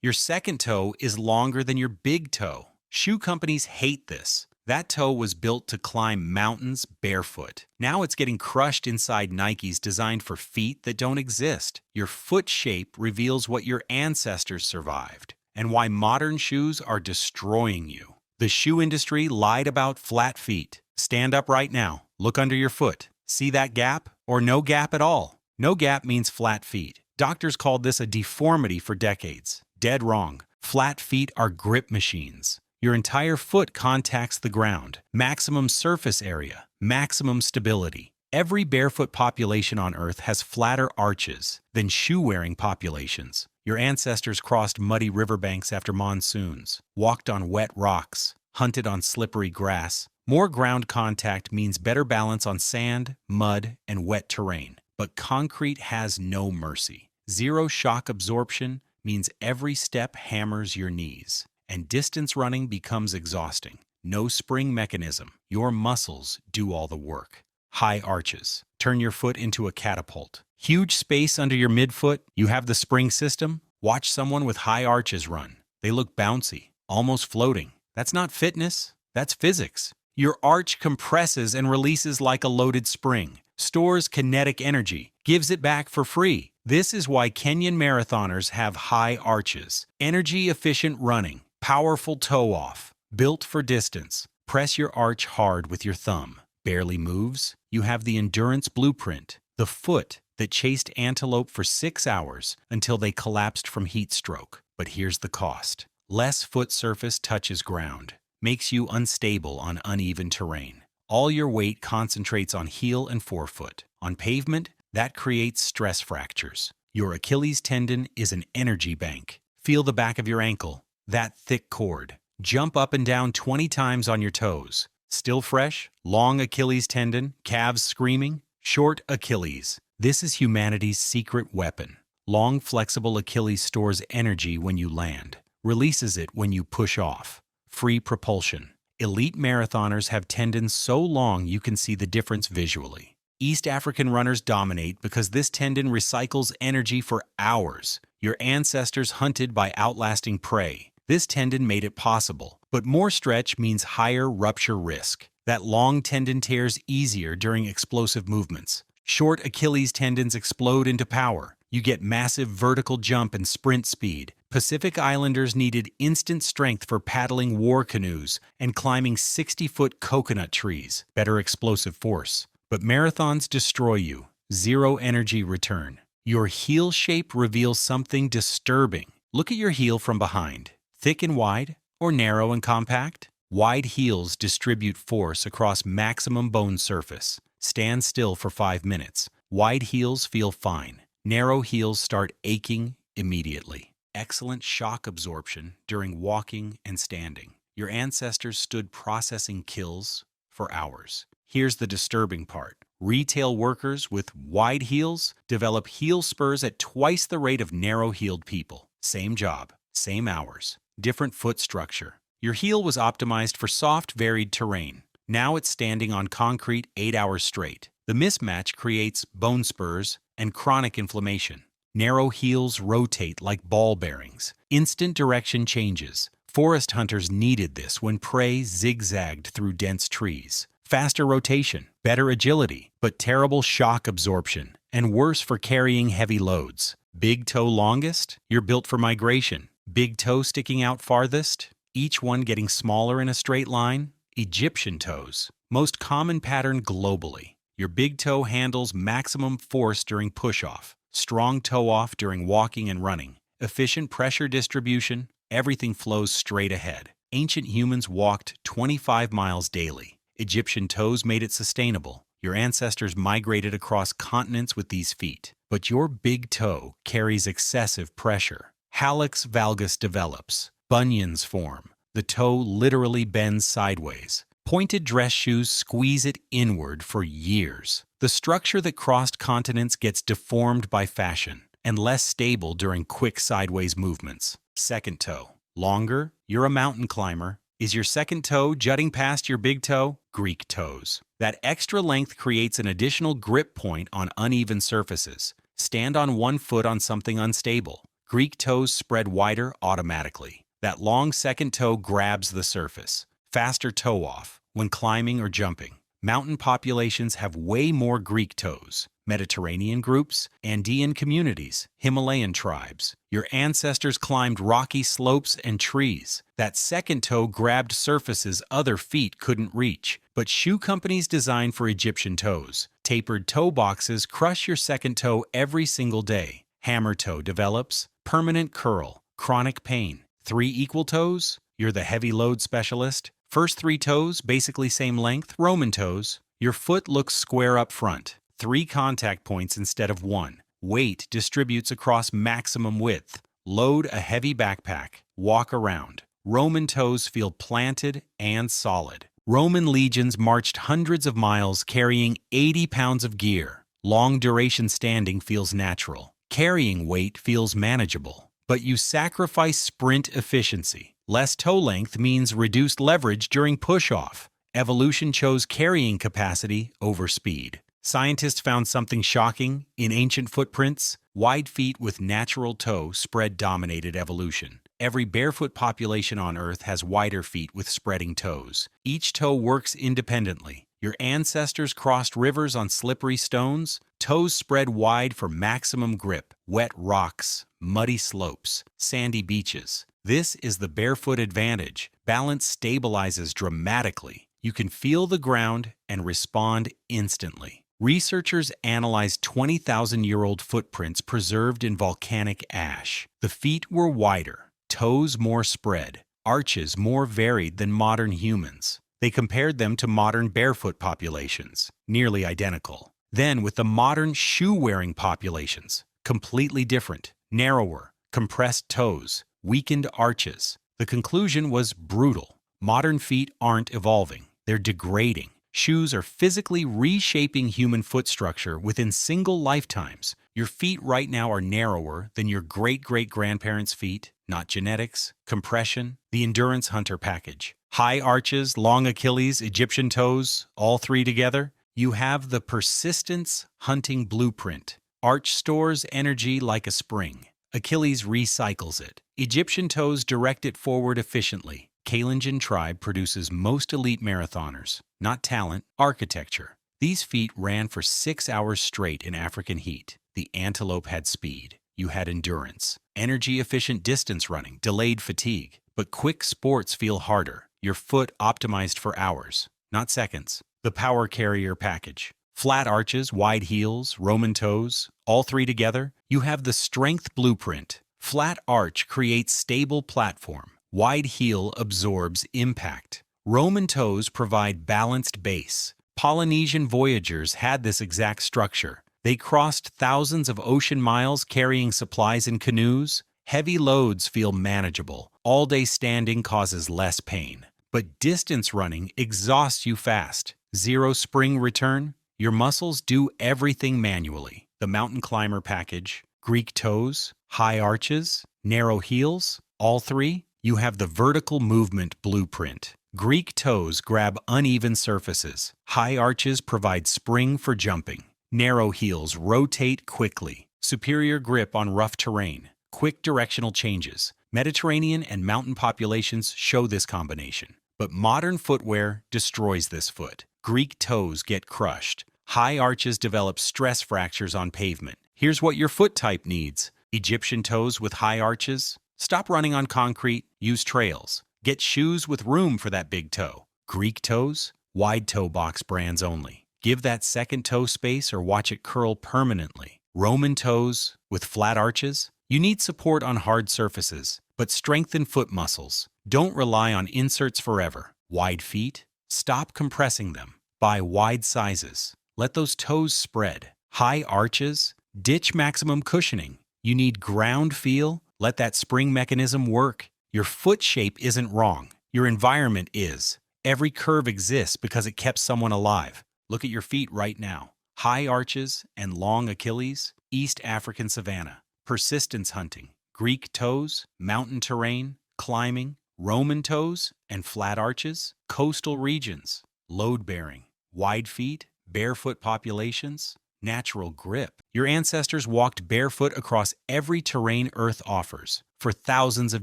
Your second toe is longer than your big toe. Shoe companies hate this. That toe was built to climb mountains barefoot. Now it's getting crushed inside Nikes designed for feet that don't exist. Your foot shape reveals what your ancestors survived and why modern shoes are destroying you. The shoe industry lied about flat feet. Stand up right now. Look under your foot. See that gap? Or no gap at all? No gap means flat feet. Doctors called this a deformity for decades. Dead wrong. Flat feet are grip machines. Your entire foot contacts the ground. Maximum surface area. Maximum stability. Every barefoot population on Earth has flatter arches than shoe-wearing populations. Your ancestors crossed muddy riverbanks after monsoons, walked on wet rocks, hunted on slippery grass. More ground contact means better balance on sand, mud, and wet terrain. But concrete has no mercy. Zero shock absorption means every step hammers your knees, and distance running becomes exhausting. No spring mechanism. Your muscles do all the work. High arches. Turn your foot into a catapult. Huge space under your midfoot. You have the spring system. Watch someone with high arches run. They look bouncy, almost floating. That's not fitness. That's physics. Your arch compresses and releases like a loaded spring, stores kinetic energy, gives it back for free. This is why Kenyan marathoners have high arches. Energy-efficient running, powerful toe-off, built for distance. Press your arch hard with your thumb. Barely moves? You have the endurance blueprint, the foot that chased antelope for 6 hours until they collapsed from heat stroke. But here's the cost. Less foot surface touches ground, makes you unstable on uneven terrain. All your weight concentrates on heel and forefoot. On pavement, that creates stress fractures. Your Achilles tendon is an energy bank. Feel the back of your ankle, that thick cord. Jump up and down 20 times on your toes. Still fresh? Long Achilles tendon, calves screaming? Short Achilles. This is humanity's secret weapon. Long, flexible Achilles stores energy when you land, releases it when you push off. Free propulsion. Elite marathoners have tendons so long you can see the difference visually. East African runners dominate because this tendon recycles energy for hours. Your ancestors hunted by outlasting prey. This tendon made it possible. But more stretch means higher rupture risk. That long tendon tears easier during explosive movements. Short Achilles tendons explode into power. You get massive vertical jump and sprint speed. Pacific Islanders needed instant strength for paddling war canoes and climbing 60-foot coconut trees. Better explosive force. But marathons destroy you. Zero energy return. Your heel shape reveals something disturbing. Look at your heel from behind. Thick and wide, or narrow and compact? Wide heels distribute force across maximum bone surface. Stand still for 5 minutes. Wide heels feel fine. Narrow heels start aching immediately. Excellent shock absorption during walking and standing. Your ancestors stood processing kills for hours. Here's the disturbing part. Retail workers with wide heels develop heel spurs at twice the rate of narrow-heeled people. Same job, same hours, different foot structure. Your heel was optimized for soft, varied terrain. Now it's standing on concrete 8 hours straight. The mismatch creates bone spurs and chronic inflammation. Narrow heels rotate like ball bearings. Instant direction changes. Forest hunters needed this when prey zigzagged through dense trees. Faster rotation, better agility, but terrible shock absorption, and worse for carrying heavy loads. Big toe longest? You're built for migration. Big toe sticking out farthest? Each one getting smaller in a straight line? Egyptian toes. Most common pattern globally. Your big toe handles maximum force during push-off. Strong toe-off during walking and running. Efficient pressure distribution. Everything flows straight ahead. Ancient humans walked 25 miles daily. Egyptian toes made it sustainable. Your ancestors migrated across continents with these feet. But your big toe carries excessive pressure. Hallux valgus develops. Bunions form. The toe literally bends sideways. Pointed dress shoes squeeze it inward for years. The structure that crossed continents gets deformed by fashion and less stable during quick sideways movements. Second toe. Longer? You're a mountain climber. Is your second toe jutting past your big toe? Greek toes. That extra length creates an additional grip point on uneven surfaces. Stand on one foot on something unstable. Greek toes spread wider automatically. That long second toe grabs the surface. Faster toe off when climbing or jumping. Mountain populations have way more Greek toes. Mediterranean groups, Andean communities, Himalayan tribes. Your ancestors climbed rocky slopes and trees. That second toe grabbed surfaces other feet couldn't reach. But shoe companies designed for Egyptian toes. Tapered toe boxes crush your second toe every single day. Hammer toe develops, permanent curl, chronic pain. 3 equal toes? You're the heavy load specialist. First 3 toes, basically same length, Roman toes. Your foot looks square up front. 3 contact points instead of 1. Weight distributes across maximum width. Load a heavy backpack. Walk around. Roman toes feel planted and solid. Roman legions marched hundreds of miles carrying 80 pounds of gear. Long duration standing feels natural. Carrying weight feels manageable. But you sacrifice sprint efficiency. Less toe length means reduced leverage during push-off. Evolution chose carrying capacity over speed. Scientists found something shocking. In ancient footprints, wide feet with natural toe spread dominated evolution. Every barefoot population on Earth has wider feet with spreading toes. Each toe works independently. Your ancestors crossed rivers on slippery stones. Toes spread wide for maximum grip. Wet rocks, muddy slopes, sandy beaches. This is the barefoot advantage. Balance stabilizes dramatically. You can feel the ground and respond instantly. Researchers analyzed 20,000-year-old footprints preserved in volcanic ash. The feet were wider, toes more spread, arches more varied than modern humans. They compared them to modern barefoot populations, nearly identical. Then with the modern shoe-wearing populations, completely different, narrower, compressed toes, weakened arches. The conclusion was brutal. Modern feet aren't evolving, they're degrading. Shoes are physically reshaping human foot structure within single lifetimes. Your feet right now are narrower than your great-great-grandparents' feet, not genetics, compression, the endurance hunter package. High arches, long Achilles, Egyptian toes, all 3 together. You have the persistence hunting blueprint. Arch stores energy like a spring. Achilles recycles it. Egyptian toes direct it forward efficiently. Kalenjin tribe produces most elite marathoners, not talent, architecture. These feet ran for 6 hours straight in African heat. The antelope had speed. You had endurance. Energy-efficient distance running, delayed fatigue. But quick sports feel harder. Your foot optimized for hours, not seconds. The power carrier package. Flat arches, wide heels, Roman toes, all 3 together. You have the strength blueprint. Flat arch creates stable platform. Wide heel absorbs impact. Roman toes provide balanced base. Polynesian voyagers had this exact structure. They crossed thousands of ocean miles carrying supplies in canoes. Heavy loads feel manageable. All-day standing causes less pain. But distance running exhausts you fast. Zero spring return. Your muscles do everything manually. The mountain climber package, Greek toes, high arches, narrow heels, all 3. You have the vertical movement blueprint. Greek toes grab uneven surfaces. High arches provide spring for jumping. Narrow heels rotate quickly. Superior grip on rough terrain. Quick directional changes. Mediterranean and mountain populations show this combination. But modern footwear destroys this foot. Greek toes get crushed. High arches develop stress fractures on pavement. Here's what your foot type needs. Egyptian toes with high arches. Stop running on concrete, use trails. Get shoes with room for that big toe. Greek toes, wide toe box brands only. Give that second toe space or watch it curl permanently. Roman toes with flat arches. You need support on hard surfaces, but strengthen foot muscles. Don't rely on inserts forever. Wide feet, stop compressing them. Buy wide sizes. Let those toes spread. High arches, ditch maximum cushioning. You need ground feel. Let that spring mechanism work. Your foot shape isn't wrong. Your environment is. Every curve exists because it kept someone alive. Look at your feet right now. High arches and long Achilles, East African savanna. Persistence hunting, Greek toes, mountain terrain, climbing, Roman toes, and flat arches, coastal regions. Load bearing, wide feet, barefoot populations. natural grip. Your ancestors walked barefoot across every terrain Earth offers for thousands of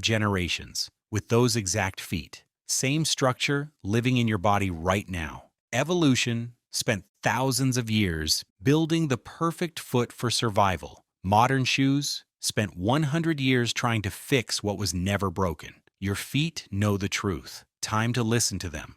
generations with those exact feet. Same structure living in your body right now. Evolution spent thousands of years building the perfect foot for survival. Modern shoes spent 100 years trying to fix what was never broken. Your feet know the truth. Time to listen to them.